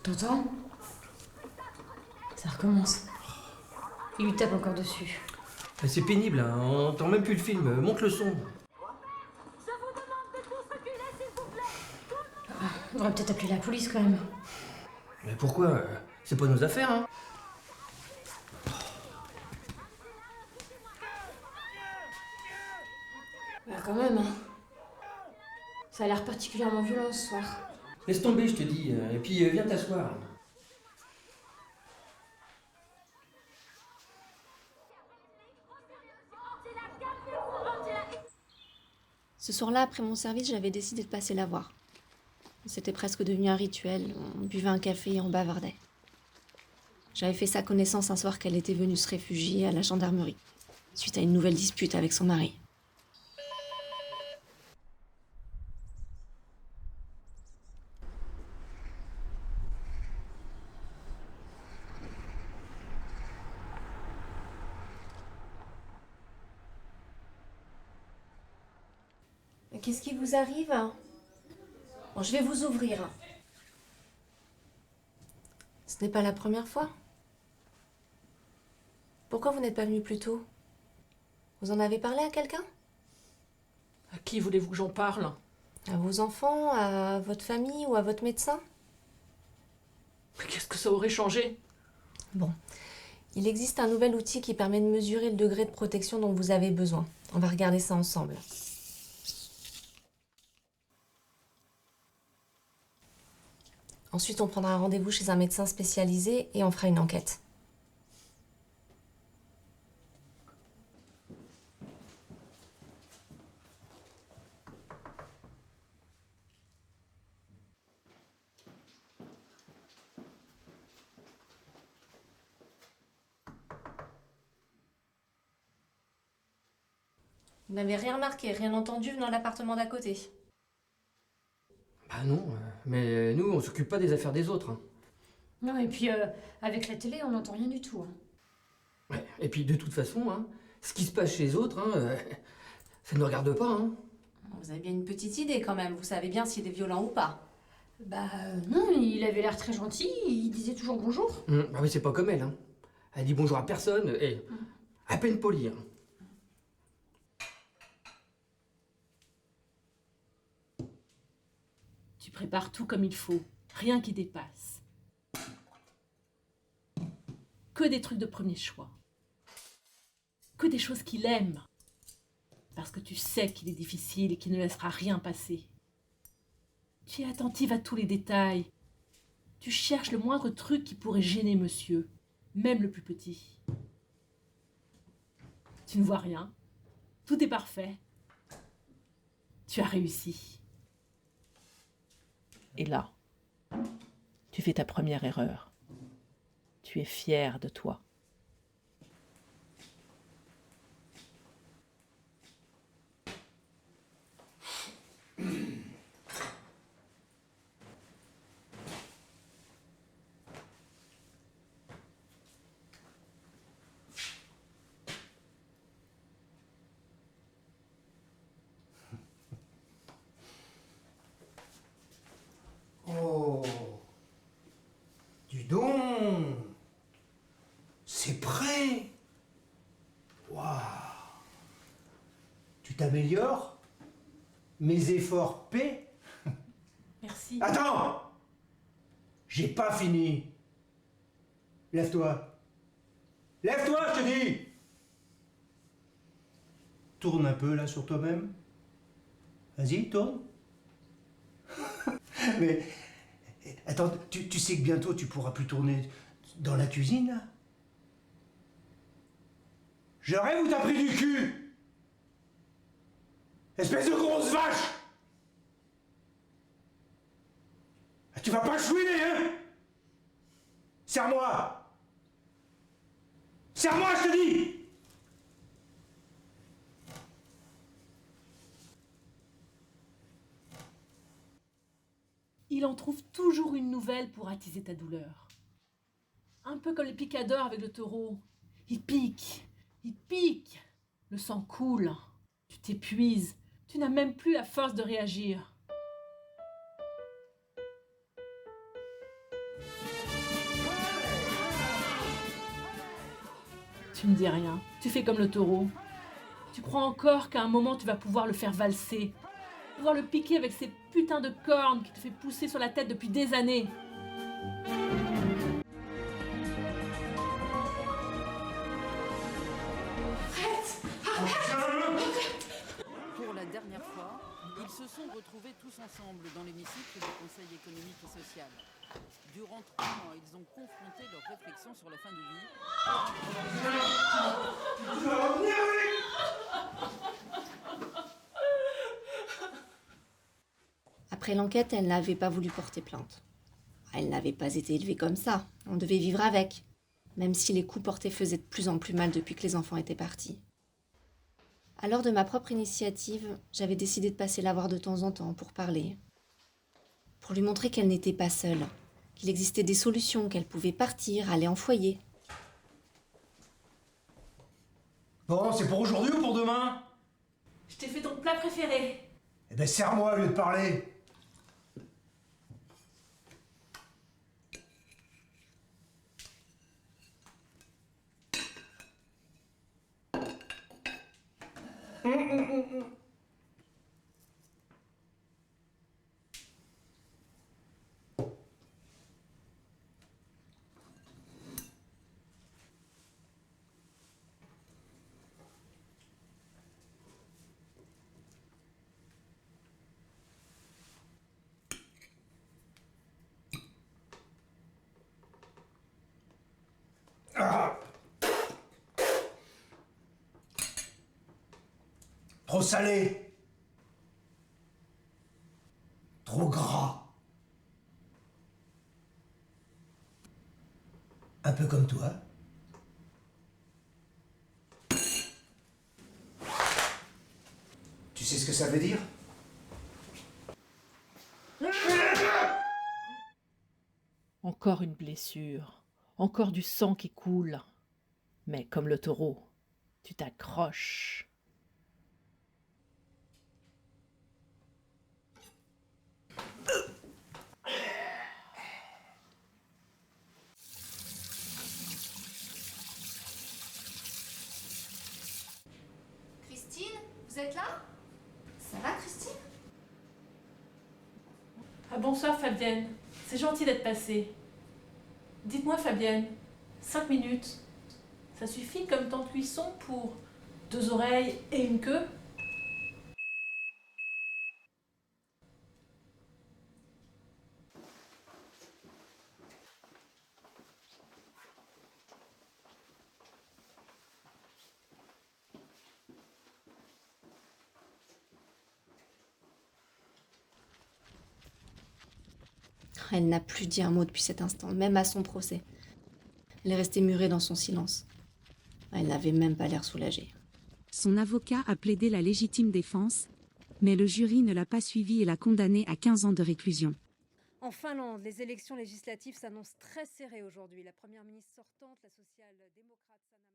T'entends? Ça recommence. Il lui tape encore dessus. C'est pénible, hein. On entend même plus le film. Monte le son. Je vous demande de tous reculer, s'il vous plaît. On devrait peut-être appeler la police quand même. Mais pourquoi? C'est pas nos affaires, hein. Bah quand même, hein. Ça a l'air particulièrement violent ce soir. Laisse tomber, je te dis. Et puis viens t'asseoir. Ce soir-là, après mon service, j'avais décidé de passer la voir. C'était presque devenu un rituel. On buvait un café et on bavardait. J'avais fait sa connaissance un soir qu'elle était venue se réfugier à la gendarmerie, suite à une nouvelle dispute avec son mari. Qu'est-ce qui vous arrive? Bon, je vais vous ouvrir. Ce n'est pas la première fois. Pourquoi vous n'êtes pas venu plus tôt? Vous en avez parlé à quelqu'un? À qui voulez-vous que j'en parle? À vos enfants, à votre famille ou à votre médecin? Mais qu'est-ce que ça aurait changé? Bon. Il existe un nouvel outil qui permet de mesurer le degré de protection dont vous avez besoin. On va regarder ça ensemble. Ensuite, on prendra un rendez-vous chez un médecin spécialisé et on fera une enquête. Vous n'avez rien remarqué, rien entendu venant de l'appartement d'à côté? Bah non, mais nous, on s'occupe pas des affaires des autres, hein. Non, et puis avec la télé, on n'entend rien du tout. Hein. Ouais. Et puis de toute façon, hein, ce qui se passe chez les autres, hein, ça ne nous regarde pas, hein. Vous avez bien une petite idée quand même, vous savez bien s'il est violent ou pas. Bah non, il avait l'air très gentil, il disait toujours bonjour. Bah oui, c'est pas comme elle, hein. Elle dit bonjour à personne, et à peine polie, hein. Tu prépares tout comme il faut, rien qui dépasse. Que des trucs de premier choix. Que des choses qu'il aime. Parce que tu sais qu'il est difficile et qu'il ne laissera rien passer. Tu es attentive à tous les détails. Tu cherches le moindre truc qui pourrait gêner monsieur, même le plus petit. Tu ne vois rien. Tout est parfait. Tu as réussi. Et là, tu fais ta première erreur. Tu es fière de toi. Oh, dis donc, c'est prêt. Waouh, tu t'améliores. Mes efforts paient. Merci. Attends, j'ai pas fini. Lève-toi. Lève-toi, je te dis. Tourne un peu là sur toi-même. Vas-y, tourne. Mais attends, tu sais que bientôt tu pourras plus tourner dans la cuisine là? Je rêve ou t'as pris du cul? Espèce de grosse vache! Ah, tu vas pas chouiner, hein? Serre-moi! Serre-moi, je te dis! Il en trouve toujours une nouvelle pour attiser ta douleur. Un peu comme les picadors avec le taureau. Il pique, le sang coule, tu t'épuises, tu n'as même plus la force de réagir. Tu me dis rien. Tu fais comme le taureau. Tu crois encore qu'à un moment tu vas pouvoir le faire valser, pouvoir le piquer avec ces putains de cornes qui te fait pousser sur la tête depuis des années. Pour la dernière fois, ils se sont retrouvés tous ensemble dans l'hémicycle du Conseil économique et social. Durant 3 mois, ils ont confronté leurs réflexions sur la fin de vie. Après l'enquête, elle n'avait pas voulu porter plainte. Elle n'avait pas été élevée comme ça. On devait vivre avec. Même si les coups portés faisaient de plus en plus mal depuis que les enfants étaient partis. Alors, de ma propre initiative, j'avais décidé de passer la voir de temps en temps pour parler. Pour lui montrer qu'elle n'était pas seule. Qu'il existait des solutions, qu'elle pouvait partir, aller en foyer. Bon, c'est pour aujourd'hui ou pour demain? Je t'ai fait ton plat préféré. Eh ben, serre-moi au lieu de parler. Ah. Trop salé. Trop gras. Un peu comme toi. Tu sais ce que ça veut dire? Encore une blessure, encore du sang qui coule. Mais comme le taureau, tu t'accroches. Christine, vous êtes là? Ça va, Christine? Ah bonsoir Fabienne, c'est gentil d'être passée. Dites-moi Fabienne, 5 minutes, ça suffit comme temps de cuisson pour 2 oreilles et une queue? Elle n'a plus dit un mot depuis cet instant, même à son procès. Elle est restée murée dans son silence. Elle n'avait même pas l'air soulagée. Son avocat a plaidé la légitime défense, mais le jury ne l'a pas suivi et l'a condamné à 15 ans de réclusion. En Finlande, les élections législatives s'annoncent très serrées aujourd'hui. La première ministre sortante, la social-démocrate Sanna